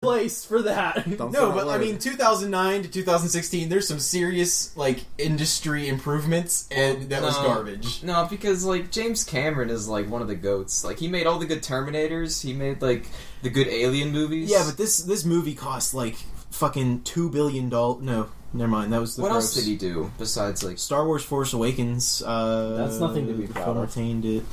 place for that. No, but I mean, 2009 to 2016, there's some serious like industry improvements, and that was garbage. No, because like James Cameron is like one of the goats. Like he made all the good Terminators. He made like the good Alien movies. Yeah, but this movie cost like fucking $2 billion. No, never mind. That was the. What else did he do besides like Star Wars: Force Awakens? That's nothing to be proud of. Retained it.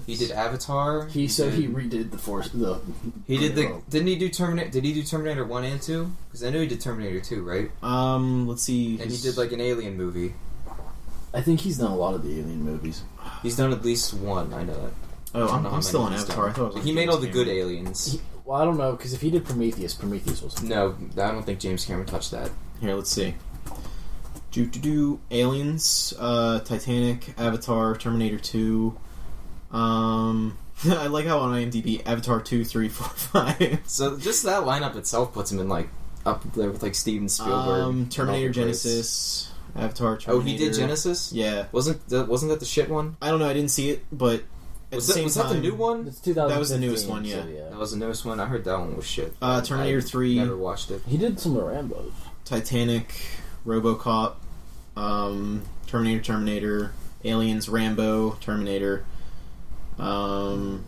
He did Avatar. He redid the Force. Didn't he do Terminator? Did he do Terminator 1 and 2? Because I know he did Terminator 2, right? Let's see. And he did like an Alien movie. I think he's done a lot of the Alien movies. He's done at least one. I know that. Oh, I'm still on Avatar. I thought it was he made all the good Aliens. Well, I don't know, because if he did Prometheus was... No, I don't think James Cameron touched that. Here, let's see. Aliens, Titanic, Avatar, Terminator 2. I like how on IMDb, Avatar 2, 3, 4, 5. So just that lineup itself puts him in like up there with like Steven Spielberg. Terminator Genesis, Avatar, Terminator. Oh, he did Genesis? Yeah. Wasn't that the shit one? I don't know, I didn't see it, but at the same time... Was that the new one? It's 2015. That was the newest one, yeah. So, yeah. That was the newest one? I heard that one was shit. Terminator 3. Never watched it. He did some of Rambo's. Titanic, RoboCop, Terminator, Aliens, Rambo, Terminator, Piranha.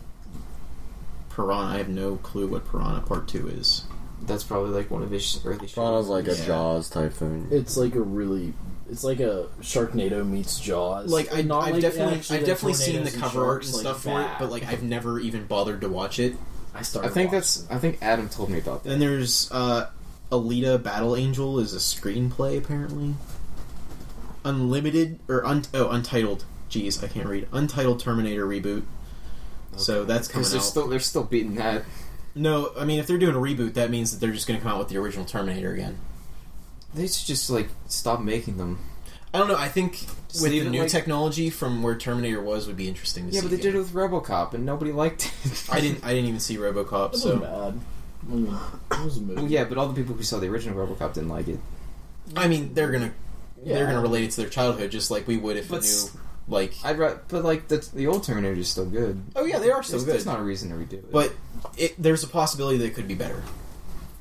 I have no clue what Piranha Part 2 is. That's probably like one of his early shows. Piranha's like a Jaws type thing. It's like a Sharknado meets Jaws. Like I've definitely seen the tornadoes cover art and sharks, stuff like for it, that. but like I've never even bothered to watch it. I think Adam told me about that. Then there's Alita Battle Angel is a screenplay apparently. Unlimited or Untitled. Jeez, I can't read. Untitled Terminator reboot. Okay. So that's coming out. They're still beating that. No, I mean if they're doing a reboot, that means that they're just going to come out with the original Terminator again. They should just like stop making them. I don't know. I think just with the new technology from where Terminator was would be interesting to see. Yeah, but they did it with RoboCop and nobody liked it. I didn't even see RoboCop. It wasn't bad. I mean, it was a movie. Well, yeah, but all the people who saw the original RoboCop didn't like it. I mean, they're gonna relate it to their childhood just like we would if we knew. Like the old Terminator is still good. Oh yeah, they are still good. There's not a reason to redo it. But there's a possibility that it could be better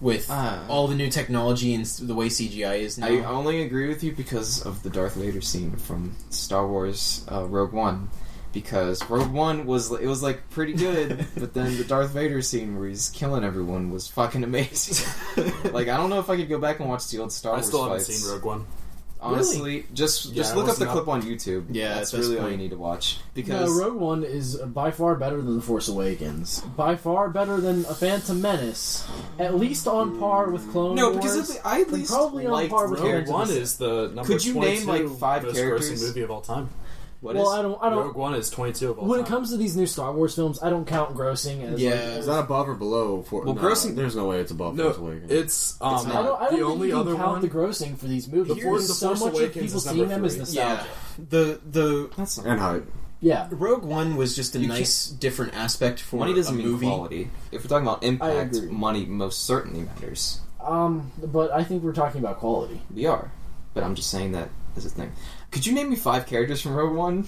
with all the new technology and the way CGI is now. I only agree with you because of the Darth Vader scene from Star Wars Rogue One. Because Rogue One was like pretty good, but then the Darth Vader scene where he's killing everyone was fucking amazing. Like I don't know if I could go back and watch the old Star Wars fights. I still haven't seen Rogue One. Honestly, really? just look up the clip on YouTube. Yeah, that's really all you need to watch. Because Rogue One is by far better than The Force Awakens. By far better than A Phantom Menace. At least on par with Clone Wars. No, because I at least probably on par with Rogue One is the number Could you 22 name like 5 most characters? grossing movie of all time. I don't. Rogue One is 22 of all time. When it comes to these new Star Wars films, I don't count grossing as is that above or below? Grossing. There's no way it's above. No, Force Awakens. it's I don't the think only you can other count one. the grossing for these movies. The Force so much of Awakens people is seeing number them as 3. nostalgia. The and hype. Yeah, Rogue One was just a nice, different aspect for money doesn't a mean movie. quality. If we're talking about I impact, agree. money most certainly matters. But I think we're talking about quality. We are, but I'm just saying that as a thing. Could you name me 5 characters from Rogue One?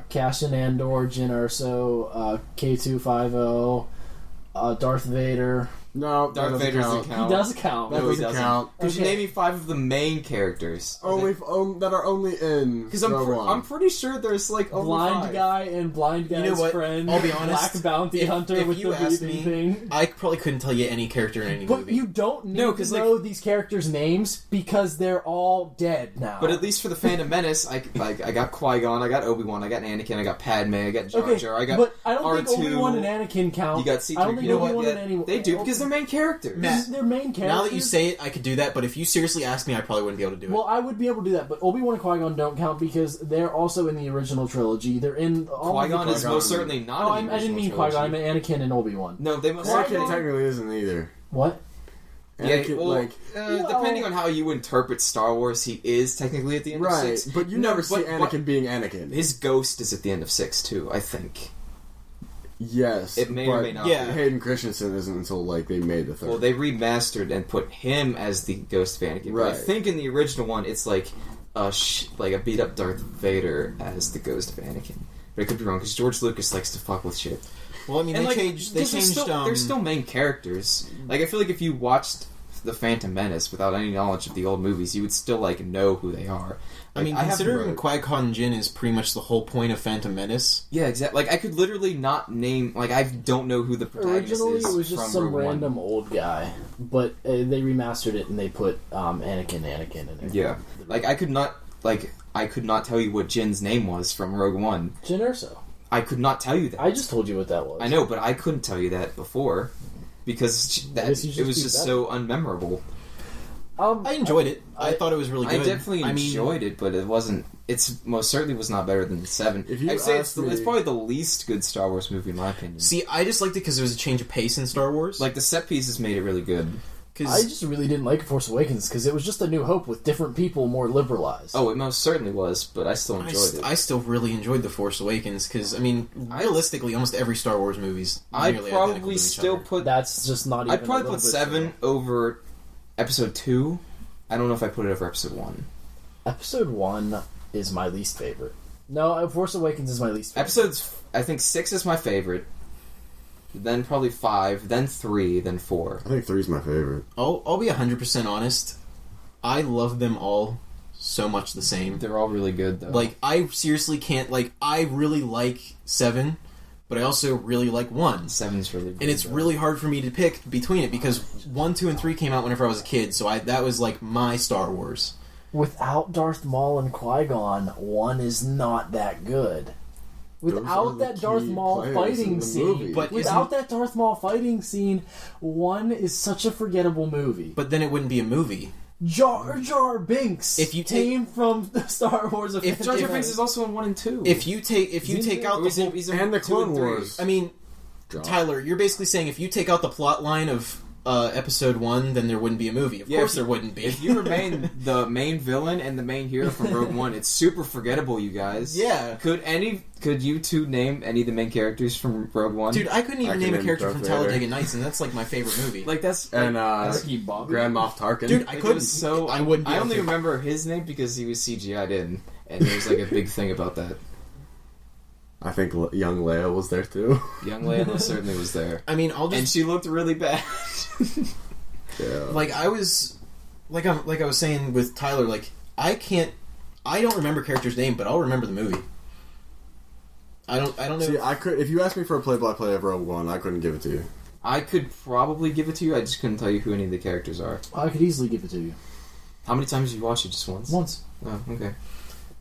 Cassian Andor, Jyn Erso, K250, Darth Vader. No, Darth Vader doesn't count. He does count. That doesn't count. Could you name me 5 of the main characters? That are only in. Because I'm pretty sure there's like over Blind 5. guy and blind guy's friend. I'll be honest. Black bounty hunter with you the asked breathing me, thing. I probably couldn't tell you any character in any But movie. you don't need to know these characters' names because they're all dead now. But at least for the Phantom Menace, I got Qui-Gon, I got Obi-Wan, I got Anakin, I got Padme, I got Jar Jar, I got but I don't R2. think Obi-Wan and Anakin count. You got C3PO. I don't think Obi-Wan and anyone. They do because they're main characters. They're main characters. Now that you say it, I could do that, but if you seriously asked me, I probably wouldn't be able to do it. Well, I would be able to do that, but Obi-Wan and Qui-Gon don't count because they're also in the original trilogy. They're in all Qui-Gon is most certainly not in the I didn't mean original Qui-Gon, I trilogy. meant Anakin and Obi-Wan. No, they most Anakin technically isn't either. What? Anakin, depending on how you interpret Star Wars, he is technically at the end of 6. But you never see Anakin being Anakin. His ghost is at the end of 6 too, I think. Yes, it may or may not. Yeah, Hayden Christensen isn't until they made the 3rd. Well, they remastered and put him as the ghost of Anakin. Right. But I think in the original one, it's like a beat up Darth Vader as the ghost of Anakin. But I could be wrong because George Lucas likes to fuck with shit. Well, I mean, And, they like, changed. They they're changed. still, they're still main characters. Like, I feel like if you watched The Phantom Menace without any knowledge of the old movies, you would still, like, know who they are. I Like, mean, haven't considering read- Qui-Gon Jinn is pretty much the whole point of Phantom Menace. Yeah, exactly. Like, I could literally not name... Like, I don't know who the protagonist Originally, is it was just from some Rogue One. random old guy, but they remastered it and they put Anakin in it. Yeah. Like, I could not tell you what Jin's name was from Rogue One. Jyn Erso. I could not tell you that. I just told you what that was. I know, but I couldn't tell you that before because I guess you it should was do just that. so unmemorable. I enjoyed it. I thought it was really good. I definitely enjoyed it, but it wasn't. It's most certainly was not better than 7. If you I'd say ask it's me- probably the least good Star Wars movie in my opinion. See, I just liked it because it was a change of pace in Star Wars. Like the set pieces made it really good. I just really didn't like Force Awakens because it was just A New Hope with different people, more liberalized. Oh, it most certainly was, but I still enjoyed it. I still really enjoyed The Force Awakens because, I mean, realistically, almost every Star Wars movie's I'd nearly identical to probably each still other. put. That's just not even. I'd probably a little put bit 7 over Episode 2. I don't know if I put it over Episode 1. Episode 1 is my least favorite. No, Force Awakens is my least favorite. Episodes, I think 6 is my favorite. Then probably 5, then 3, then 4. I think 3's my favorite. I'll be 100% honest. I love them all so much the same. They're all really good, though. Like, I seriously can't, like, I really like 7, but I also really like 1. 7's really good. And it's though. really hard for me to pick between it because 1, 2, and 3 came out whenever I was a kid, so that was like my Star Wars. Without Darth Maul and Qui-Gon, 1 is not that good. Those are Without the that Darth key Maul players fighting in the scene, movie. But without that Darth Maul fighting scene, 1 is such a forgettable movie. But then it wouldn't be a movie. Jar Jar Binks If you take- came from the Star Wars. If Jar Jar if- Binks is also in 1 and 2. If you take out the whole, And the Clone Wars. I mean, Drop. Tyler, you're basically saying if you take out the plot line of Episode 1, then there wouldn't be a movie. Of course there wouldn't be. If you remain the main villain and the main hero from Rogue One, it's super forgettable, you guys. Yeah. Could you two name any of the main characters from Rogue One? Dude, I couldn't even I name can a name character Darth from Vader. Talladega Nights, and that's like my favorite movie. like that's And Ricky Bobby. Grand Moff Tarkin. Dude, I It couldn't. was so I wouldn't. Be I able only to. remember his name because he was CGI'd in, and there was like a big thing about that. I think young Leia was there too. Young Leia most certainly was there, I mean, I'll and just she looked really bad. Yeah. like I was saying with Tyler. Like I don't remember character's name, but I'll remember the movie. I don't know. See, I could. If you asked me for a play-by-play of Rogue One, I couldn't give it to you. I could probably give it to you. I just couldn't tell you who any of the characters are. I could easily give it to you. How many times did you watch it? Just once? Once. Oh, okay.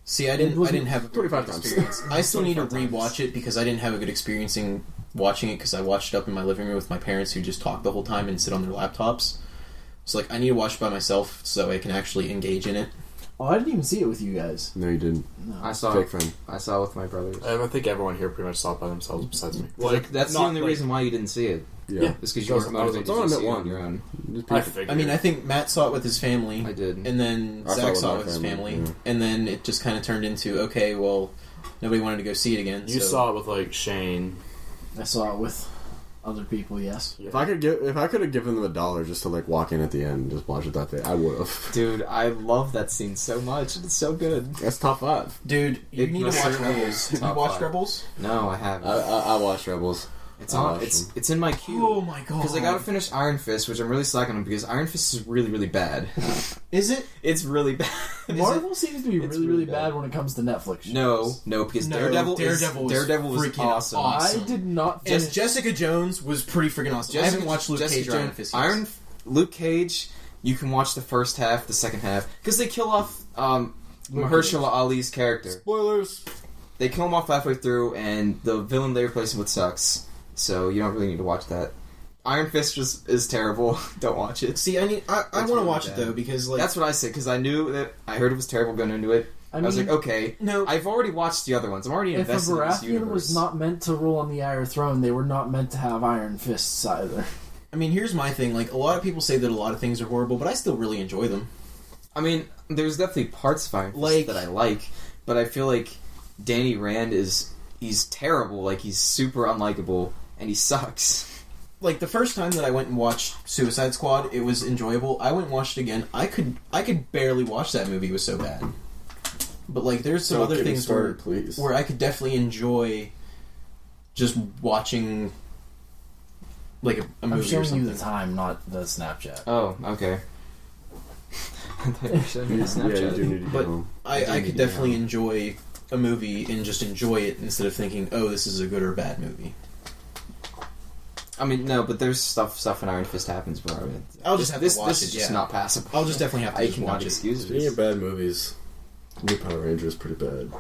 See, I didn't have a very 25 good times. experience. I still need to 25 times. rewatch it because I didn't have a good experience in watching it because I watched it up in my living room with my parents who just talk the whole time and sit on their laptops. So like I need to watch it by myself so I can actually engage in it. Oh, I didn't even see it with you guys. No, you didn't. No. I saw Fake it. friend. I saw it with my brothers. I think everyone here pretty much saw it by themselves besides me. That's the not, only reason why you didn't see it. Yeah. It's because you weren't motivated I was to on see it it one. on your own. Just I people- figured. I mean, I think Matt saw it with his family. I did. And then I saw it Zach with saw my it with his family, family. yeah. And then it just kind of turned into, okay, well, nobody wanted to go see it again. You so. saw it with like Shane. I saw it with other people, yes. If I could have given them $1 just to like walk in at the end and just watch it that day, I would have. Dude, I love that scene so much. It's so good. That's top 5. Dude, you It need to most watch certainly Rebels. is Have you top watched 5. Rebels? No, I haven't. I watched Rebels. It's I on. watched It's them. it's in my queue. Oh my god. Because I gotta finish Iron Fist, which I'm really slacking on because Iron Fist is really, really bad. Is it? It's really bad. Marvel seems to be It's really, really really bad bad. when it comes to Netflix shows. No, because No, Daredevil Daredevil was was freaking awesome. awesome. I did not Yes, finish. Jessica Jones was pretty freaking awesome. I haven't watched Luke Cage or Iron Fist yet. Luke Cage, you can watch the first half, the second half, because they kill off Mahershala Ali's character. Spoilers. They kill him off halfway through, and the villain they replace him with sucks. So you don't really need to watch that. Iron Fist just is terrible. Don't watch it. See, I want to really watch bad. it though because like That's what I said because I knew that I heard it was terrible going into it. I was mean, like, okay, no. I've already watched the other ones. I'm already if a invested in this Baratheon universe. was not meant to rule on the Iron Throne, they were not meant to have Iron Fists either. I mean, here's my thing. Like a lot of people say that a lot of things are horrible, but I still really enjoy them. I mean, there's definitely parts of Iron Fist Like- that I like, but I feel like Danny Rand he's terrible. Like he's super unlikable and he sucks. Like the first time that I went and watched Suicide Squad, it was enjoyable. I went and watched it again. I could barely watch that movie. It was so bad. But like, there's some Don't other get me things started, please. where I could definitely enjoy just watching like a I'm movie or showing something. you the time, not the Snapchat. Oh, okay. I thought you were showing me the Yeah, you Snapchat. do need to But get home. I could definitely enjoy a movie and just enjoy it instead of thinking, oh, this is a good or bad movie. I mean, no, but there's stuff in Iron Fist happens, bro. I'll just have this, to watch this it. is just Yeah. not passable. I'll just definitely have to I just cannot watch it. excuse Speaking this. of bad movies, New Power Ranger is pretty bad.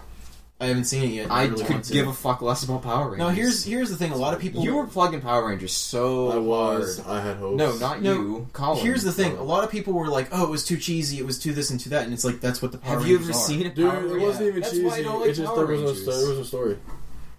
I haven't seen it yet. I really want could to. give a fuck less about Power Rangers. Now here's the thing. A lot of people You were plugging Power Rangers so I was. hard. I had hopes. No, not No, you. Colin. Here's the thing. A lot of people were like, "Oh, it was too cheesy. It was too this and too that," and it's like that's what the Power Have you Rangers ever are. seen it? Dude, Power it Rangers? wasn't even That's cheesy. why I don't like It just Power there was Rangers. a story.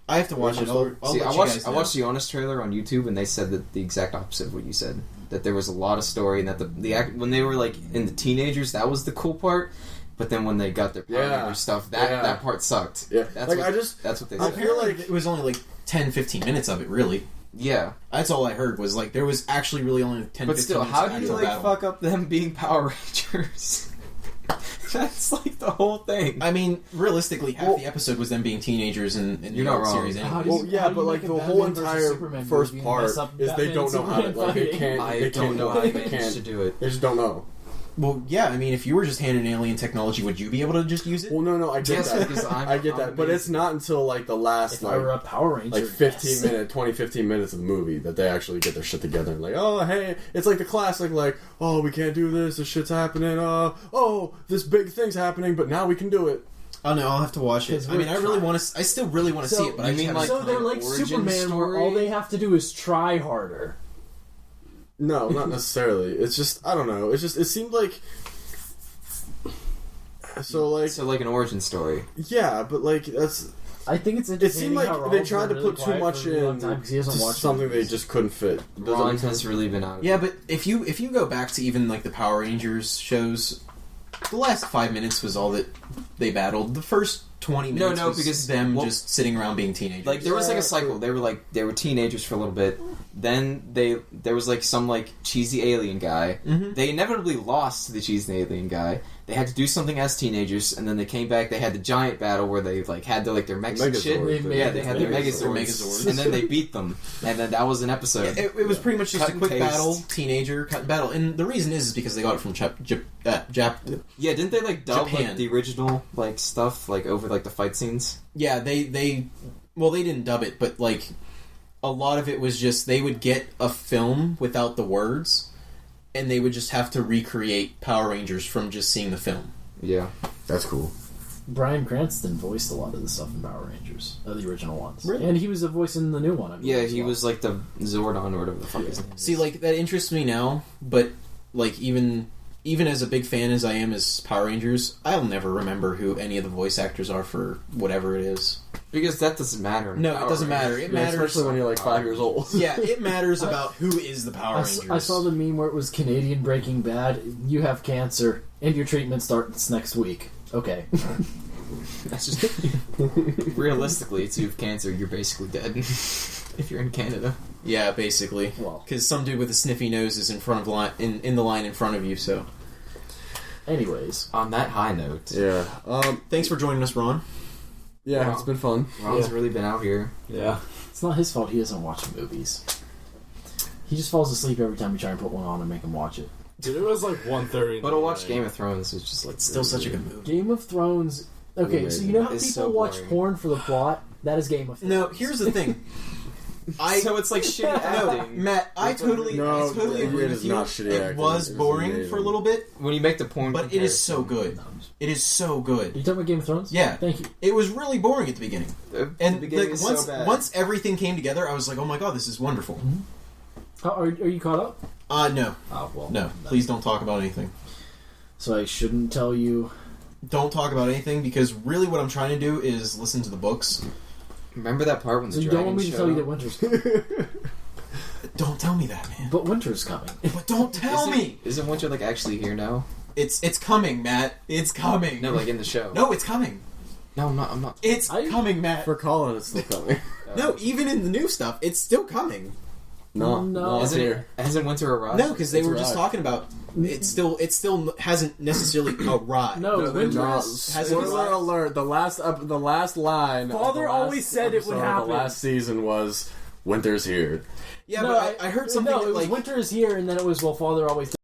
I have to watch it. I'll See, let I you watched guys I know. watched the Honest trailer on YouTube, and they said that the exact opposite of what you said. That there was a lot of story, and that when they were like in the teenagers, that was the cool part. But then when they got their Power Yeah. Ranger stuff, Yeah. that part sucked. Yeah. That's Like, what, I just- that's what they I said. feel like it was only like 10-15 minutes of it, really. Yeah, That's all I heard was like there was actually really only 10-15 but still, minutes how of do you actual like battle. fuck up them being Power Rangers? That's like the whole thing. I mean, realistically, half the episode was them being teenagers in the You're not wrong. series. How Anyway. do you- Well, yeah, how do but you like make a the Batman whole versus entire Superman first movie and part mess up is they Batman don't and know how to Superman like they fighting? can't I they don't can't know do how it. they They managed to can't. do it. They just don't know. Well, yeah, I mean, if you were just handed alien technology, would you be able to just use it? Well, no, I get Yes, that. because I get that, but it's not until like the last If I were a Power Ranger, like 15 yes. minute 20-15 minutes of the movie that they actually get their shit together and like, oh hey, it's like the classic like, oh we can't do this shit's happening, oh this big thing's happening, but now we can do it. Oh no, I'll have to watch it. 'Cause I mean, I really we're want to. I still really want to So, see it, but I you just mean, haven't like- So time. they're like origin Superman, story? where all they have to do is try harder. No, not necessarily. It's just I don't know. It's just it seemed like so like an origin story. yeah, but like that's I think it's it interesting. seemed like how they Ronald's tried to been really put too quiet much for a really long in time because he hasn't to watched something they movies. just couldn't fit. Ron has really been out of Yeah, it. but if you go back to even like the Power Rangers shows, the last 5 minutes was all that they battled. The first 20 minutes No, was because- them well, just sitting around being teenagers. Like there was like a cycle. They were teenagers for a little bit. Then there was like some like cheesy alien guy. Mhm. They inevitably lost to the cheesy alien guy. They had to do something as teenagers, and then they came back. They had the giant battle where they like had their Mechs and shit. Megazord. Yeah, they had their Megazord. Megazords, and then they beat them. And then that was an episode. It was pretty much just Cut a and quick paste. battle, teenager cut and battle, and the reason is because they got it from Yeah, didn't they like dub Japan. like the original like stuff like over like the fight scenes? Yeah, they didn't dub it, but like a lot of it was just they would get a film without the words, and they would just have to recreate Power Rangers from just seeing the film. Yeah. That's cool. Bryan Cranston voiced a lot of the stuff in Power Rangers, the original ones, Really? and he was a voice in the new one. I believe, Yeah, as he well. was like the Zordon or whatever the fuck his name is. See, like that interests me now, but like even as a big fan as I am as Power Rangers, I'll never remember who any of the voice actors are for whatever it is. Because that doesn't matter. in No, Power it doesn't matter. Rangers. It Yeah, matters. especially when you're like 5 years old. Yeah, it matters about who is the Power Rangers. I saw the meme where it was Canadian Breaking Bad. You have cancer, and your treatment starts next week. Okay. That's just realistically, if you have cancer, you're basically dead. If you're in Canada, Yeah, basically. Well, Because some dude with a sniffy nose is in front of in the line in front of you. So anyways, on that high note, Yeah. thanks for joining us, Ron. Yeah, Wow. it's been fun. Ron's Yeah. really been out here. Yeah. it's not his fault he doesn't watch movies. He just falls asleep every time we try and put one on and make him watch it. Dude, it was like 1:30. But I'll watch Game of Thrones. It's just like It's still such a good movie. Game of Thrones. Okay, so you know how It's people so watch boring. porn for the plot? That is Game of Thrones. No, here's the thing. So it's like shitty No, acting. Matt, I totally it agree is with you. not shitty It acting. was It was boring amazing. for a little bit, When you make the porn, but it is so good. It is so Are good. you talking about Game of Thrones? Yeah. Thank you. It was really boring at the beginning, and the beginning like, is once so bad. once everything came together, I was like, "Oh my god, this is wonderful." Are you caught up? No, Oh, well. no, please don't talk about anything. So I shouldn't tell you. Don't talk about anything because really, what I'm trying to do is listen to the books. Remember that part when the So you dragon don't want me to showed tell you up? that winter's coming. Don't tell me that, man. But winter's coming. But don't tell me. Isn't winter like actually here now? It's coming, Matt. It's coming. No, like in the show. No, it's coming. No, I'm not. I'm not. It's I- coming, Matt. For Colin, it's still coming. No, even in the new stuff, it's still coming. No. it's Hasn't, here. hasn't winter arrived? No, because they It's were just arrived. talking about it. Still hasn't necessarily arrived. No, winter No, is... has it spoiler arrived? alert! The last line. Father of the last always said it would episode of happen. The last season was Winter's here. Yeah, no, but I heard something No, that, it was like, winter is here, and then it was, well, Father always